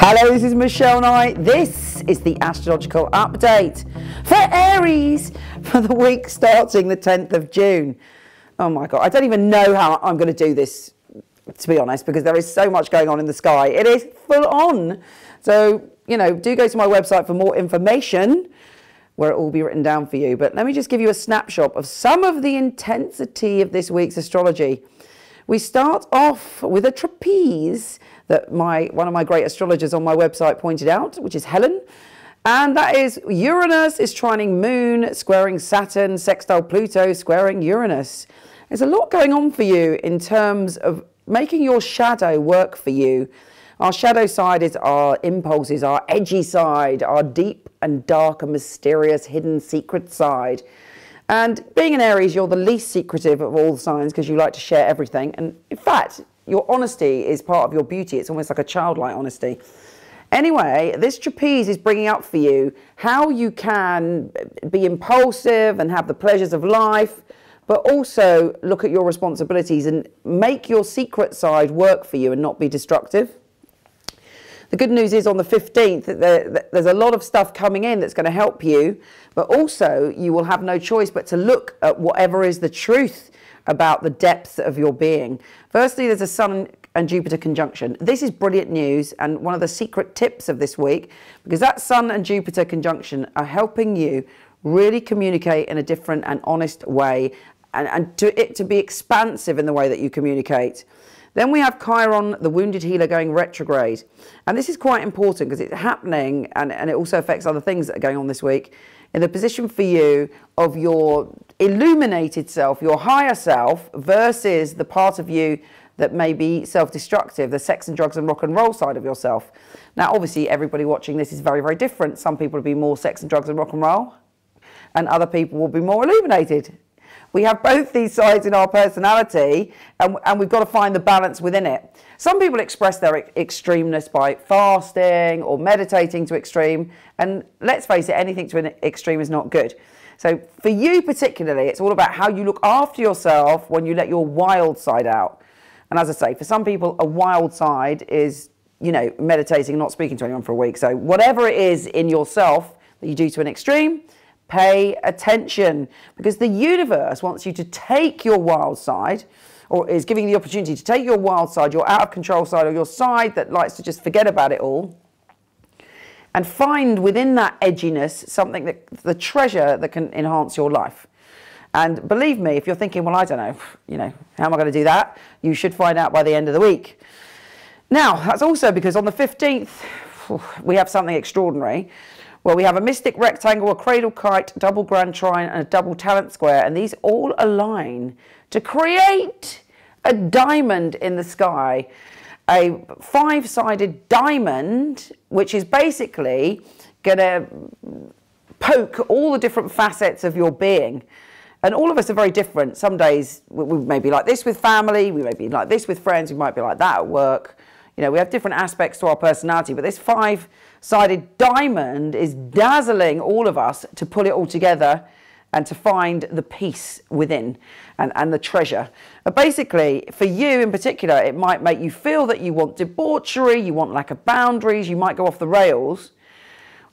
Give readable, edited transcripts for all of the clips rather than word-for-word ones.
Hello, this is Michele Knight. This is the astrological update for Aries for the week starting the 10th of June. Oh my God, I don't even know how I'm going to do this, to be honest, because there is so much going on in the sky. It is full on. So, do go to my website for more information where it will be written down for you. But let me just give you a snapshot of some of the intensity of this week's astrology. We start off with a trapeze that one of my great astrologers on my website pointed out, which is Helen. And that is Uranus is trining Moon, squaring Saturn, sextile Pluto, squaring Uranus. There's a lot going on for you in terms of making your shadow work for you. Our shadow side is our impulses, our edgy side, our deep and dark and mysterious hidden secret side. And being an Aries, you're the least secretive of all signs because you like to share everything. And in fact, your honesty is part of your beauty. It's almost like a childlike honesty. Anyway, this trapeze is bringing up for you how you can be impulsive and have the pleasures of life, but also look at your responsibilities and make your secret side work for you and not be destructive. The good news is on the 15th, there's a lot of stuff coming in that's going to help you, but also you will have no choice but to look at whatever is the truth about the depths of your being. Firstly, there's a Sun and Jupiter conjunction. This is brilliant news and one of the secret tips of this week, because that Sun and Jupiter conjunction are helping you really communicate in a different and honest way and to be expansive in the way that you communicate. Then we have Chiron, the wounded healer, going retrograde. And this is quite important because it's happening and it also affects other things that are going on this week in the position for you of your illuminated self, your higher self, versus the part of you that may be self-destructive, the sex and drugs and rock and roll side of yourself. Now, obviously, everybody watching this is very, very different. Some people will be more sex and drugs and rock and roll, and other people will be more illuminated. We have both these sides in our personality, and we've got to find the balance within it. Some people express their extremeness by fasting or meditating to extreme, and let's face it, anything to an extreme is not good. So for you particularly, it's all about how you look after yourself when you let your wild side out. And as I say, for some people, a wild side is, meditating and not speaking to anyone for a week. So whatever it is in yourself that you do to an extreme, pay attention, because the universe wants you to take your wild side, or is giving you the opportunity to take your wild side, your out of control side, or your side that likes to just forget about it all, and find within that edginess something the treasure that can enhance your life. And believe me, if you're thinking, well, I don't know, how am I going to do that? You should find out by the end of the week. Now, that's also because on the 15th, we have something extraordinary. Well, we have a mystic rectangle, a cradle kite, double grand trine, and a double talent square, and these all align to create a diamond in the sky, a five-sided diamond, which is basically going to poke all the different facets of your being. And all of us are very different. Some days we may be like this with family, we may be like this with friends, we might be like that at work. We have different aspects to our personality, but this five-sided diamond is dazzling all of us to pull it all together and to find the peace within and the treasure. But basically, for you in particular, it might make you feel that you want debauchery, you want lack of boundaries, you might go off the rails,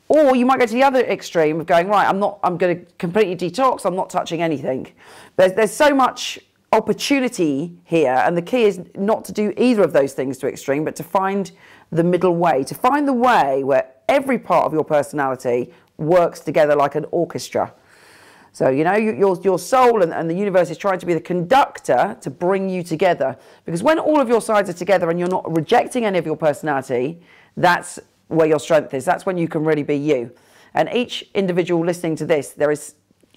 or you might go to the other extreme of going, right, I'm going to completely detox, I'm not touching anything. There's so much opportunity here, and the key is not to do either of those things to extreme, but to find the middle way, to find the way where every part of your personality works together like an orchestra. So, your soul and the universe is trying to be the conductor to bring you together, because when all of your sides are together and you're not rejecting any of your personality, that's where your strength is. That's when you can really be you. And each individual listening to this, there is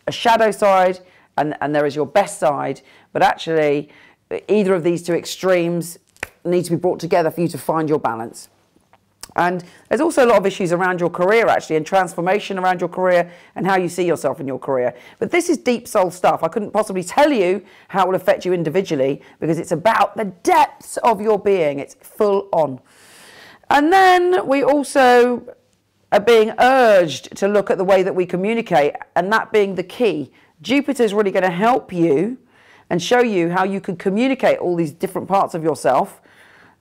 a shadow side and there is your best side, but actually either of these two extremes need to be brought together for you to find your balance. And there's also a lot of issues around your career actually, and transformation around your career and how you see yourself in your career. But this is deep soul stuff. I couldn't possibly tell you how it will affect you individually, because it's about the depths of your being. It's full on. And then we also are being urged to look at the way that we communicate, and that being the key. Jupiter is really going to help you and show you how you can communicate all these different parts of yourself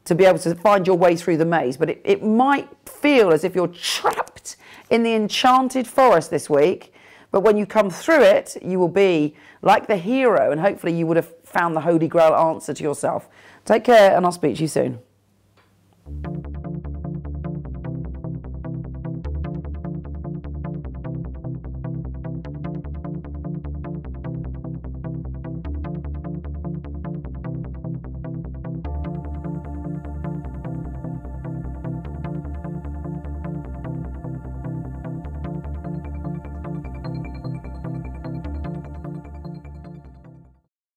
to be able to find your way through the maze, but it might feel as if you're trapped in the enchanted forest this week, but when you come through it, you will be like the hero, and hopefully you would have found the Holy Grail answer to yourself. Take care, and I'll speak to you soon.